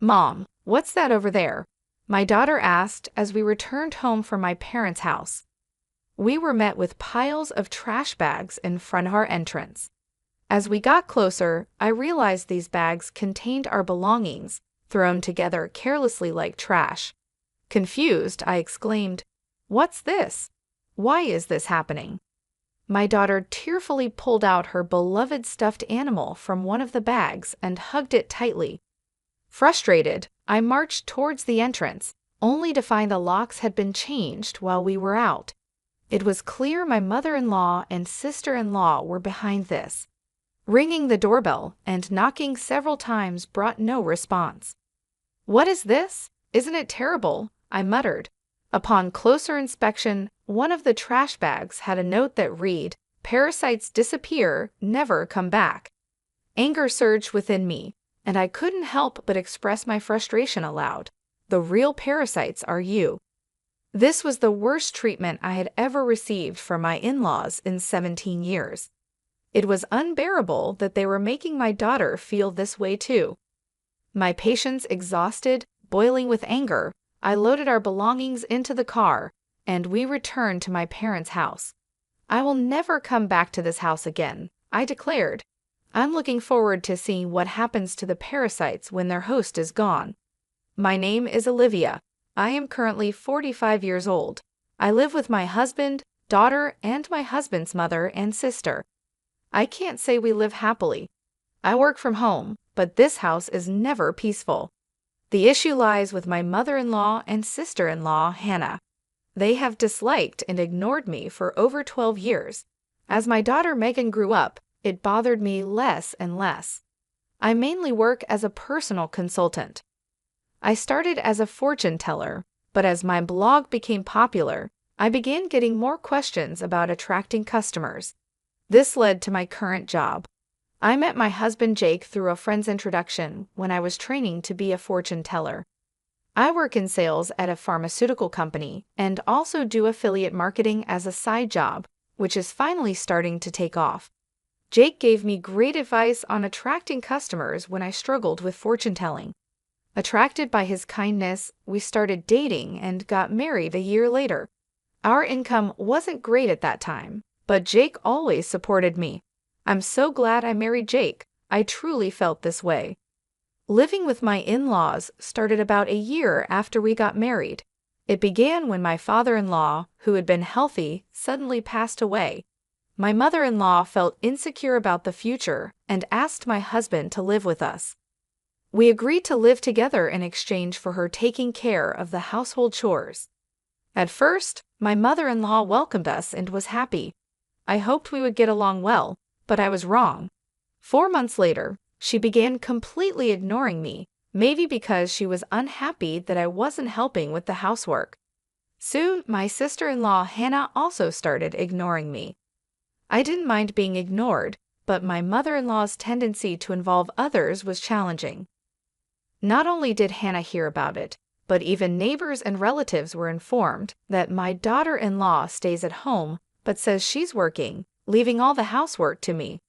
Mom, what's that over there? My daughter asked as we returned home from my parents' house. We were met with piles of trash bags in front of our entrance. As we got closer, I realized these bags contained our belongings, thrown together carelessly like trash. Confused, I exclaimed, "What's this? Why is this happening?" My daughter tearfully pulled out her beloved stuffed animal from one of the bags and hugged it tightly. Frustrated, I marched towards the entrance, only to find the locks had been changed while we were out. It was clear my mother-in-law and sister-in-law were behind this. Ringing the doorbell and knocking several times brought no response. "What is this? Isn't it terrible?" I muttered. Upon closer inspection, one of the trash bags had a note that read, "Parasites disappear, never come back." Anger surged within me, and I couldn't help but express my frustration aloud. The real parasites are you. This was the worst treatment I had ever received from my in-laws in 17 years. It was unbearable that they were making my daughter feel this way too. My patience exhausted, boiling with anger, I loaded our belongings into the car, and we returned to my parents' house. "I will never come back to this house again," I declared. "I'm looking forward to seeing what happens to the parasites when their host is gone." My name is Olivia. I am currently 45 years old. I live with my husband, daughter, and my husband's mother and sister. I can't say we live happily. I work from home, but this house is never peaceful. The issue lies with my mother-in-law and sister-in-law, Hannah. They have disliked and ignored me for over 12 years. As my daughter Megan grew up, it bothered me less and less. I mainly work as a personal consultant. I started as a fortune teller, but as my blog became popular, I began getting more questions about attracting customers. This led to my current job. I met my husband Jake through a friend's introduction when I was training to be a fortune teller. I work in sales at a pharmaceutical company and also do affiliate marketing as a side job, which is finally starting to take off. Jake gave me great advice on attracting customers when I struggled with fortune telling. Attracted by his kindness, we started dating and got married a year later. Our income wasn't great at that time, but Jake always supported me. I'm so glad I married Jake. I truly felt this way. Living with my in-laws started about a year after we got married. It began when my father-in-law, who had been healthy, suddenly passed away. My mother-in-law felt insecure about the future and asked my husband to live with us. We agreed to live together in exchange for her taking care of the household chores. At first, my mother-in-law welcomed us and was happy. I hoped we would get along well, but I was wrong. 4 months later, she began completely ignoring me, maybe because she was unhappy that I wasn't helping with the housework. Soon, my sister-in-law Hannah also started ignoring me. I didn't mind being ignored, but my mother-in-law's tendency to involve others was challenging. Not only did Hannah hear about it, but even neighbors and relatives were informed that my daughter-in-law stays at home but says she's working, leaving all the housework to me.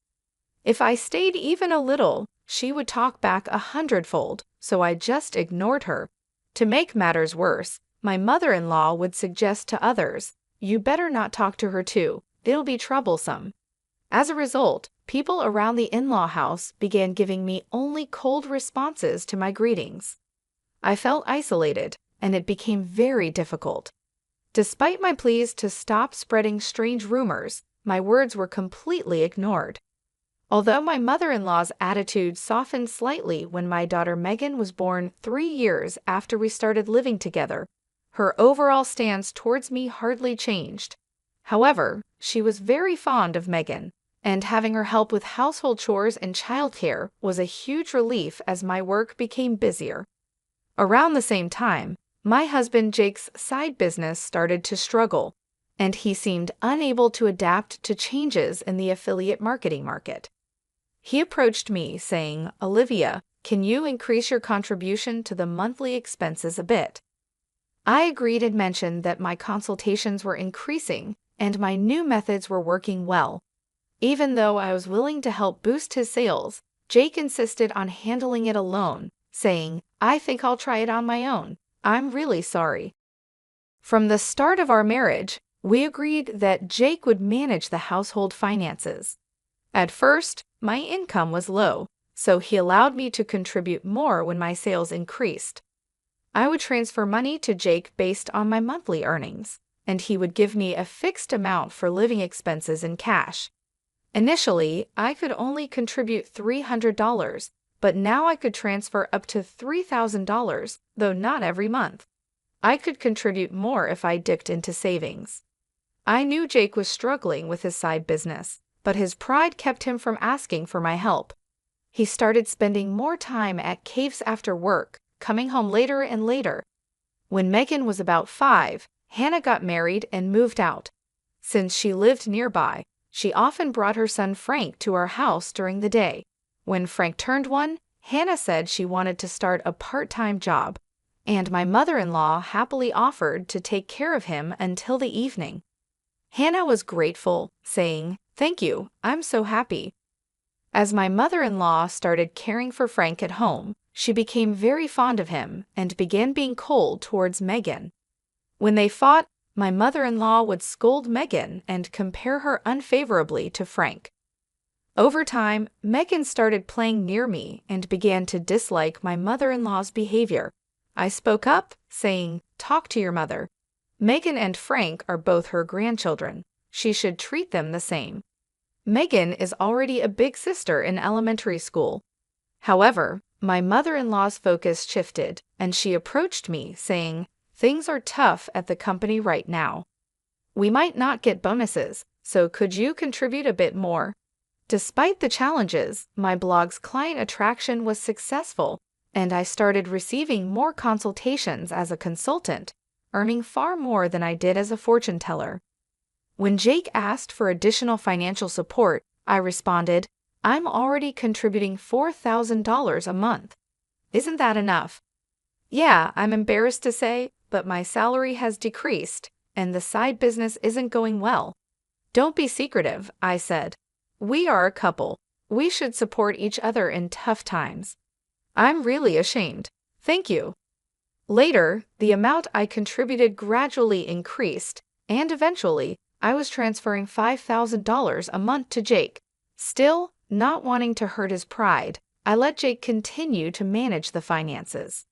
If I stayed even a little, she would talk back 100-fold, so I just ignored her. To make matters worse, my mother-in-law would suggest to others, "You better not talk to her too, it'll be troublesome." As a result, people around the in-law house began giving me only cold responses to my greetings. I felt isolated, and it became very difficult. Despite my pleas to stop spreading strange rumors, my words were completely ignored. Although my mother-in-law's attitude softened slightly when my daughter Megan was born 3 years after we started living together, her overall stance towards me hardly changed. However, she was very fond of Megan, and having her help with household chores and childcare was a huge relief as my work became busier. Around the same time, my husband Jake's side business started to struggle, and he seemed unable to adapt to changes in the affiliate marketing market. He approached me saying, "Olivia, can you increase your contribution to the monthly expenses a bit?" I agreed and mentioned that my consultations were increasing and my new methods were working well. Even though I was willing to help boost his sales, Jake insisted on handling it alone, saying, "I think I'll try it on my own. I'm really sorry." From the start of our marriage, we agreed that Jake would manage the household finances. At first, my income was low, so he allowed me to contribute more when my sales increased. I would transfer money to Jake based on my monthly earnings, and he would give me a fixed amount for living expenses in cash. Initially, I could only contribute $300, but now I could transfer up to $3,000, though not every month. I could contribute more if I dipped into savings. I knew Jake was struggling with his side business, but his pride kept him from asking for my help. He started spending more time at caves after work, coming home later and later. When Megan was about 5, Hannah got married and moved out. Since she lived nearby, she often brought her son Frank to our house during the day. When Frank turned 1, Hannah said she wanted to start a part-time job, and my mother-in-law happily offered to take care of him until the evening. Hannah was grateful, saying, "Thank you, I'm so happy." As my mother-in-law started caring for Frank at home, she became very fond of him and began being cold towards Megan. When they fought, my mother-in-law would scold Megan and compare her unfavorably to Frank. Over time, Megan started playing near me and began to dislike my mother-in-law's behavior. I spoke up, saying, "Talk to your mother. Megan and Frank are both her grandchildren. She should treat them the same." Megan is already a big sister in elementary school. However, my mother-in-law's focus shifted, and she approached me, saying, "Things are tough at the company right now. We might not get bonuses, so could you contribute a bit more?" Despite the challenges, my blog's client attraction was successful, and I started receiving more consultations as a consultant, earning far more than I did as a fortune teller. When Jake asked for additional financial support, I responded, "I'm already contributing $4,000 a month. Isn't that enough?" "Yeah, I'm embarrassed to say, but my salary has decreased, and the side business isn't going well." "Don't be secretive," I said. "We are a couple. We should support each other in tough times." "I'm really ashamed. Thank you." Later, the amount I contributed gradually increased, and eventually, I was transferring $5,000 a month to Jake. Still, not wanting to hurt his pride, I let Jake continue to manage the finances.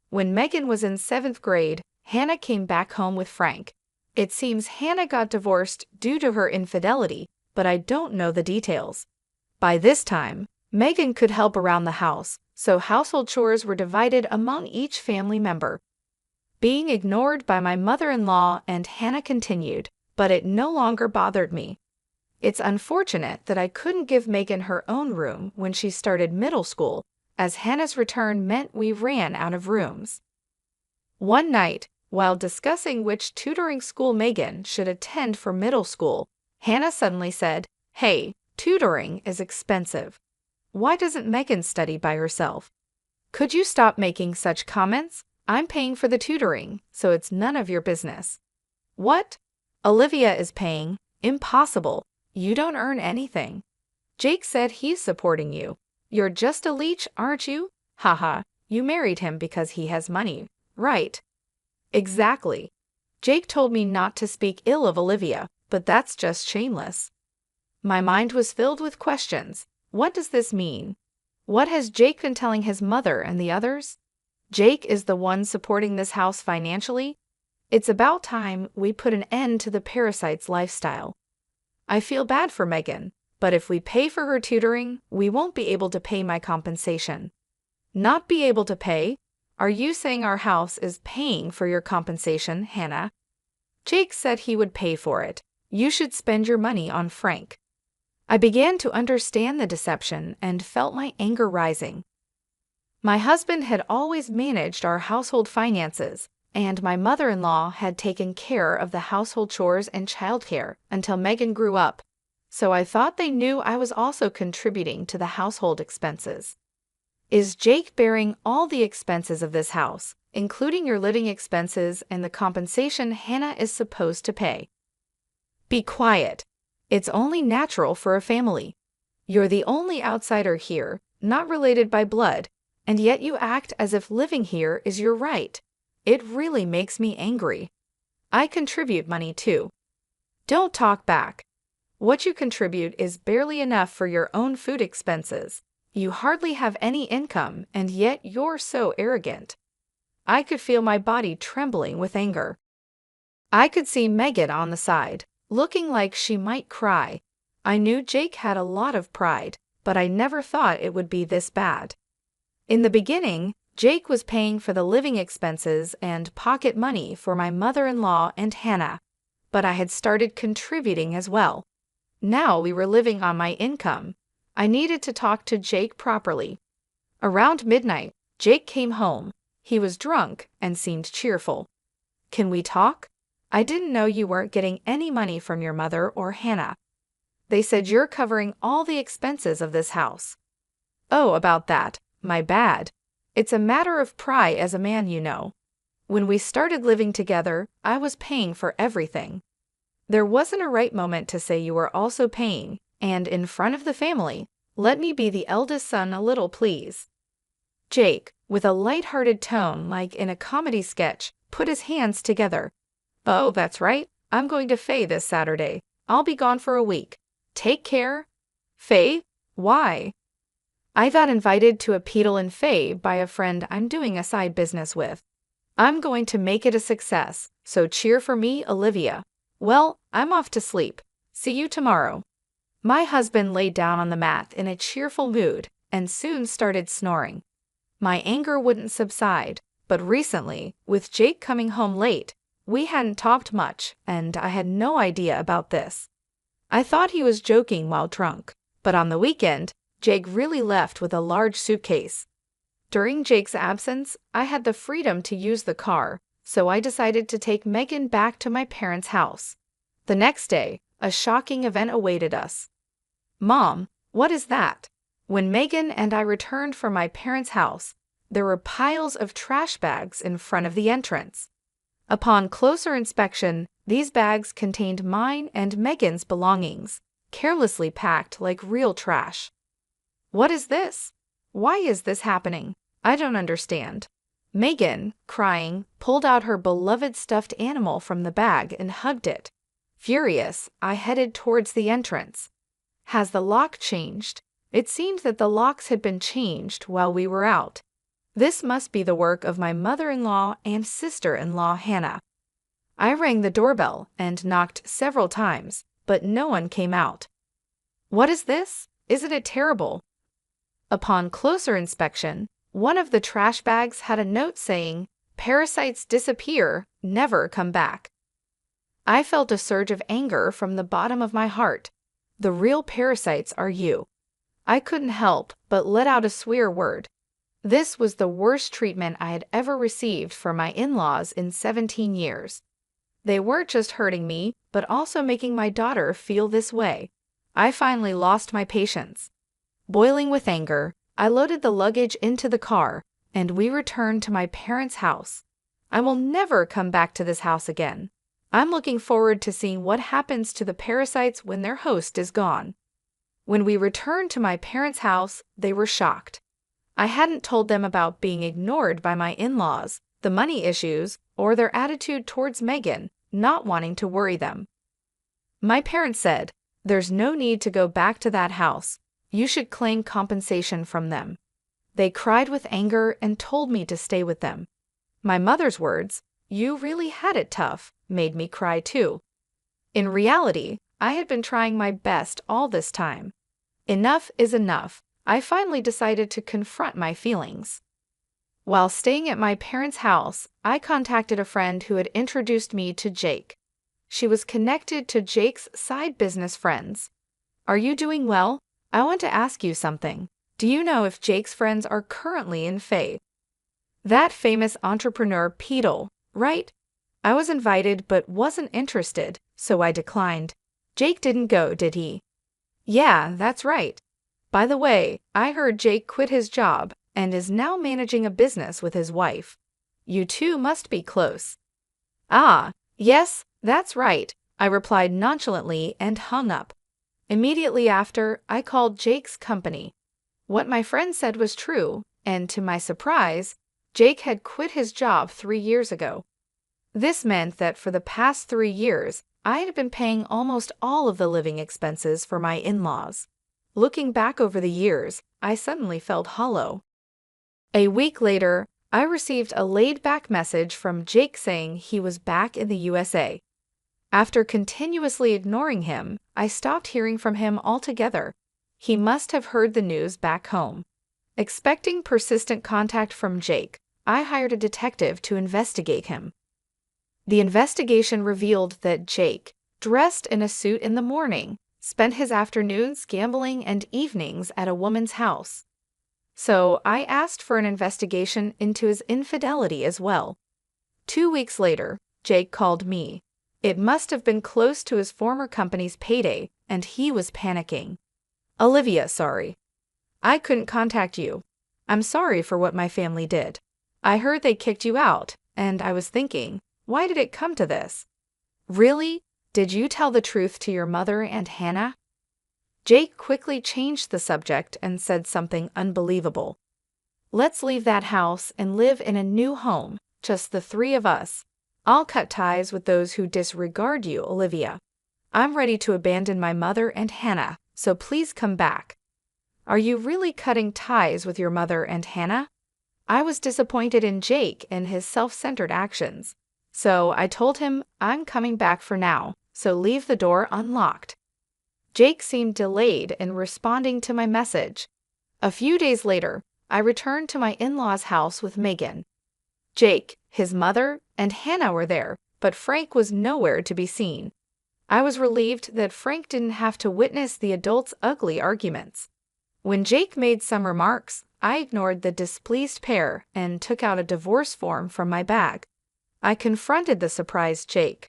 When Megan was in 7th grade, Hannah came back home with Frank. It seems Hannah got divorced due to her infidelity, but I don't know the details. By this time, Megan could help around the house, so household chores were divided among each family member. Being ignored by my mother-in-law and Hannah continued, but it no longer bothered me. It's unfortunate that I couldn't give Megan her own room when she started middle school, as Hannah's return meant we ran out of rooms. One night, while discussing which tutoring school Megan should attend for middle school, Hannah suddenly said, "Hey, tutoring is expensive. Why doesn't Megan study by herself? Could you stop making such comments? I'm paying for the tutoring, so it's none of your business." "What? Olivia is paying? Impossible. You don't earn anything. Jake said he's supporting you. You're just a leech, aren't you? Haha, you married him because he has money, right?" "Exactly. Jake told me not to speak ill of Olivia, but that's just shameless." My mind was filled with questions. What does this mean? What has Jake been telling his mother and the others? Jake is the one supporting this house financially? It's about time we put an end to the parasite's lifestyle. I feel bad for Megan, but if we pay for her tutoring, we won't be able to pay my compensation. Not be able to pay? Are you saying our house is paying for your compensation, Hannah? Jake said he would pay for it. You should spend your money on Frank. I began to understand the deception and felt my anger rising. My husband had always managed our household finances, and my mother-in-law had taken care of the household chores and childcare until Megan grew up, so I thought they knew I was also contributing to the household expenses. Is Jake bearing all the expenses of this house, including your living expenses and the compensation Hannah is supposed to pay? Be quiet. It's only natural for a family. You're the only outsider here, not related by blood, and yet you act as if living here is your right. It really makes me angry. I contribute money too. Don't talk back. What you contribute is barely enough for your own food expenses. You hardly have any income, and yet you're so arrogant. I could feel my body trembling with anger. I could see Megan on the side, looking like she might cry. I knew Jake had a lot of pride, but I never thought it would be this bad. In the beginning, Jake was paying for the living expenses and pocket money for my mother-in-law and Hannah, but I had started contributing as well. Now we were living on my income. I needed to talk to Jake properly. Around midnight, Jake came home. He was drunk and seemed cheerful. Can we talk? I didn't know you weren't getting any money from your mother or Hannah. They said you're covering all the expenses of this house. Oh, about that. My bad. It's a matter of pride as a man, you know. When we started living together, I was paying for everything. There wasn't a right moment to say you were also paying, and in front of the family, let me be the eldest son a little, please. Jake, with a light-hearted tone like in a comedy sketch, put his hands together. Oh, that's right. I'm going to Faye this Saturday. I'll be gone for a week. Take care. Faye? Why? I got invited to a pedal in Faye by a friend I'm doing a side business with. I'm going to make it a success, so cheer for me, Olivia. Well, I'm off to sleep. See you tomorrow. My husband laid down on the mat in a cheerful mood and soon started snoring. My anger wouldn't subside, but recently, with Jake coming home late, we hadn't talked much, and I had no idea about this. I thought he was joking while drunk, but on the weekend, Jake really left with a large suitcase. During Jake's absence, I had the freedom to use the car, so I decided to take Megan back to my parents' house. The next day, a shocking event awaited us. Mom, what is that? When Megan and I returned from my parents' house, there were piles of trash bags in front of the entrance. Upon closer inspection, these bags contained mine and Megan's belongings, carelessly packed like real trash. What is this? Why is this happening? I don't understand. Megan, crying, pulled out her beloved stuffed animal from the bag and hugged it. Furious, I headed towards the entrance. Has the lock changed? It seemed that the locks had been changed while we were out. This must be the work of my mother-in-law and sister-in-law Hannah. I rang the doorbell and knocked several times, but no one came out. What is this? Isn't it terrible? Upon closer inspection, one of the trash bags had a note saying, "Parasites disappear, never come back." I felt a surge of anger from the bottom of my heart. The real parasites are you. I couldn't help but let out a swear word. This was the worst treatment I had ever received from my in-laws in 17 years. They weren't just hurting me, but also making my daughter feel this way. I finally lost my patience. Boiling with anger, I loaded the luggage into the car, and we returned to my parents' house. I will never come back to this house again. I'm looking forward to seeing what happens to the parasites when their host is gone. When we returned to my parents' house, they were shocked. I hadn't told them about being ignored by my in-laws, the money issues, or their attitude towards Megan, not wanting to worry them. My parents said, "There's no need to go back to that house. You should claim compensation from them." They cried with anger and told me to stay with them. My mother's words, "You really had it tough," made me cry too. In reality, I had been trying my best all this time. Enough is enough. I finally decided to confront my feelings. While staying at my parents' house, I contacted a friend who had introduced me to Jake. She was connected to Jake's side business friends. "Are you doing well? I want to ask you something. Do you know if Jake's friends are currently in Faye?" That famous entrepreneur Petal, right? I was invited but wasn't interested, so I declined. Jake didn't go, did he? Yeah, that's right. By the way, I heard Jake quit his job and is now managing a business with his wife. You two must be close. Ah, yes, that's right, I replied nonchalantly and hung up. Immediately after, I called Jake's company. What my friend said was true. and to my surprise, Jake had quit his job 3 years ago. This meant that for the past 3 years, I had been paying almost all of the living expenses for my in-laws. Looking back over the years, I suddenly felt hollow. A week later, I received a laid-back message from Jake saying he was back in the USA. After continuously ignoring him, I stopped hearing from him altogether. He must have heard the news back home. Expecting persistent contact from Jake, I hired a detective to investigate him. The investigation revealed that Jake, dressed in a suit in the morning, spent his afternoons gambling and evenings at a woman's house. So I asked for an investigation into his infidelity as well. 2 weeks later, Jake called me. It must have been close to his former company's payday, and he was panicking. Olivia, sorry. I couldn't contact you. I'm sorry for what my family did. I heard they kicked you out, and I was thinking, why did it come to this? Really? Did you tell the truth to your mother and Hannah? Jake quickly changed the subject and said something unbelievable. Let's leave that house and live in a new home, just the three of us. I'll cut ties with those who disregard you, Olivia. I'm ready to abandon my mother and Hannah, so please come back. Are you really cutting ties with your mother and Hannah? I was disappointed in Jake and his self-centered actions. So I told him I'm coming back for now, so leave the door unlocked. Jake seemed delayed in responding to my message. A few days later, I returned to my in-laws' house with Megan. Jake, his mother, and Hannah were there, but Frank was nowhere to be seen. I was relieved that Frank didn't have to witness the adults' ugly arguments. When Jake made some remarks, I ignored the displeased pair and took out a divorce form from my bag. I confronted the surprised Jake.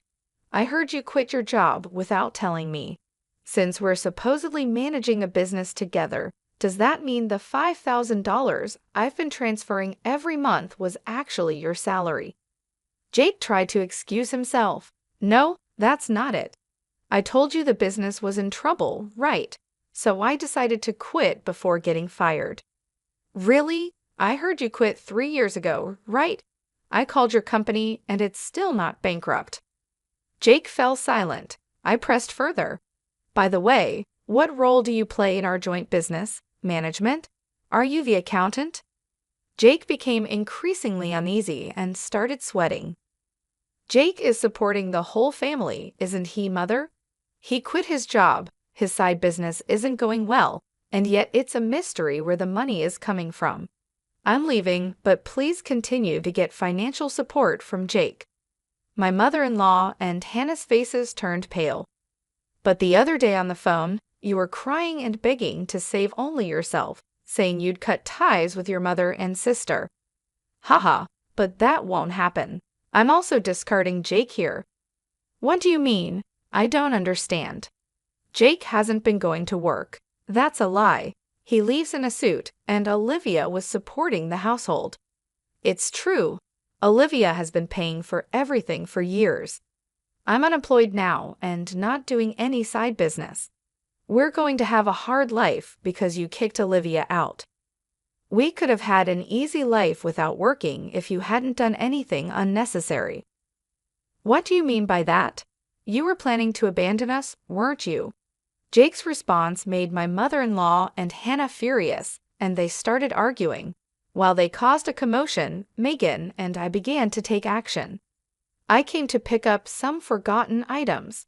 I heard you quit your job without telling me. Since we're supposedly managing a business together, does that mean the $5,000 I've been transferring every month was actually your salary? Jake tried to excuse himself. No, that's not it. I told you the business was in trouble, right? So I decided to quit before getting fired. Really? I heard you quit 3 years ago, right? I called your company and it's still not bankrupt. Jake fell silent. I pressed further. By the way, what role do you play in our joint business? Management? Are you the accountant? Jake became increasingly uneasy and started sweating. Jake is supporting the whole family, isn't he, mother? He quit his job, his side business isn't going well, and yet it's a mystery where the money is coming from. I'm leaving, but please continue to get financial support from Jake. My mother-in-law and Hannah's faces turned pale. But the other day on the phone, you were crying and begging to save only yourself, saying you'd cut ties with your mother and sister. Haha, but that won't happen. I'm also discarding Jake here. What do you mean? I don't understand. Jake hasn't been going to work. That's a lie. He leaves in a suit, and Olivia was supporting the household. It's true. Olivia has been paying for everything for years. I'm unemployed now and not doing any side business. We're going to have a hard life because you kicked Olivia out. We could have had an easy life without working if you hadn't done anything unnecessary. What do you mean by that? You were planning to abandon us, weren't you? Jake's response made my mother-in-law and Hannah furious, and they started arguing. While they caused a commotion, Megan and I began to take action. I came to pick up some forgotten items.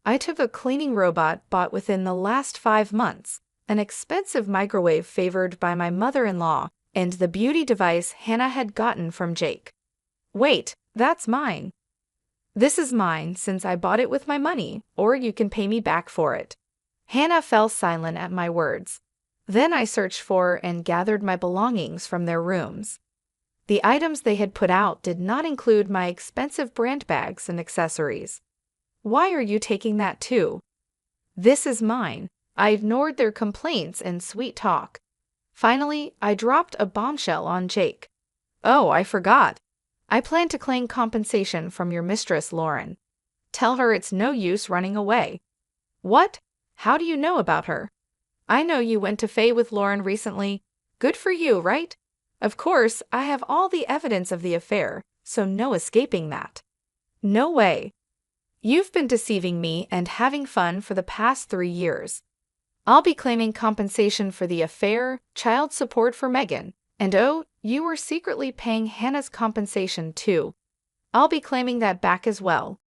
I took a cleaning robot bought within the last 5 months, an expensive microwave favored by my mother-in-law, and the beauty device Hannah had gotten from Jake. Wait, that's mine. This is mine since I bought it with my money, or you can pay me back for it. Hannah fell silent at my words. Then I searched for and gathered my belongings from their rooms. The items they had put out did not include my expensive brand bags and accessories. Why are you taking that too? This is mine. I ignored their complaints and sweet talk. Finally, I dropped a bombshell on Jake. Oh, I forgot. I plan to claim compensation from your mistress, Lauren. Tell her it's no use running away. What? How do you know about her? I know you went to Faye with Lauren recently. Good for you, right? Of course, I have all the evidence of the affair, so no escaping that. No way. You've been deceiving me and having fun for the past 3 years. I'll be claiming compensation for the affair, child support for Megan, and oh, you were secretly paying Hannah's compensation too. I'll be claiming that back as well.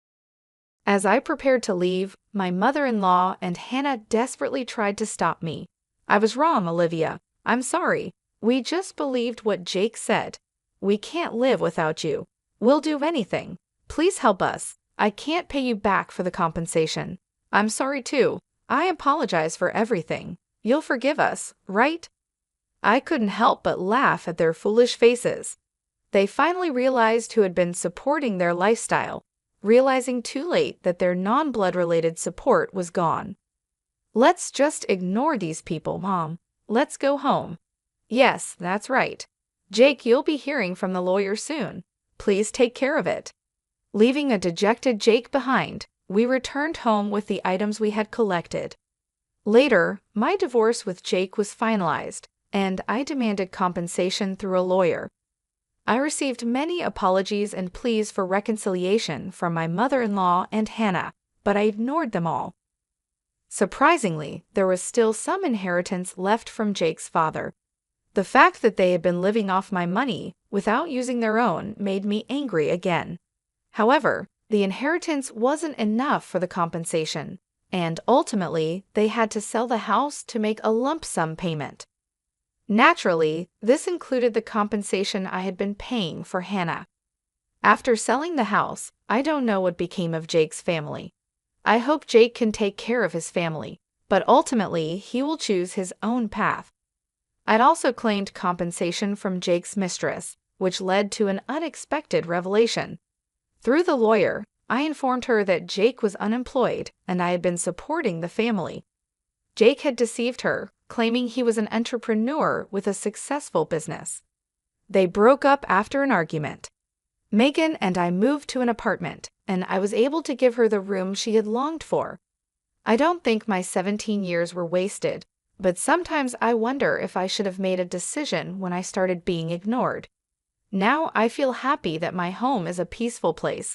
As I prepared to leave, my mother-in-law and Hannah desperately tried to stop me. I was wrong, Olivia. I'm sorry. We just believed what Jake said. We can't live without you. We'll do anything. Please help us. I can't pay you back for the compensation. I'm sorry too. I apologize for everything. You'll forgive us, right? I couldn't help but laugh at their foolish faces. They finally realized who had been supporting their lifestyle, realizing too late that their non-blood-related support was gone. Let's just ignore these people, Mom. Let's go home. Yes, that's right. Jake, you'll be hearing from the lawyer soon. Please take care of it. Leaving a dejected Jake behind, we returned home with the items we had collected. Later, my divorce with Jake was finalized, and I demanded compensation through a lawyer. I received many apologies and pleas for reconciliation from my mother-in-law and Hannah, but I ignored them all. Surprisingly, there was still some inheritance left from Jake's father. The fact that they had been living off my money without using their own made me angry again. However, the inheritance wasn't enough for the compensation, and ultimately they had to sell the house to make a lump sum payment. Naturally, this included the compensation I had been paying for Hannah. After selling the house, I don't know what became of Jake's family. I hope Jake can take care of his family, but ultimately he will choose his own path. I'd also claimed compensation from Jake's mistress, which led to an unexpected revelation. Through the lawyer, I informed her that Jake was unemployed and I had been supporting the family. Jake had deceived her, claiming he was an entrepreneur with a successful business. They broke up after an argument. Megan and I moved to an apartment, and I was able to give her the room she had longed for. I don't think my 17 years were wasted, but sometimes I wonder if I should have made a decision when I started being ignored. Now I feel happy that my home is a peaceful place,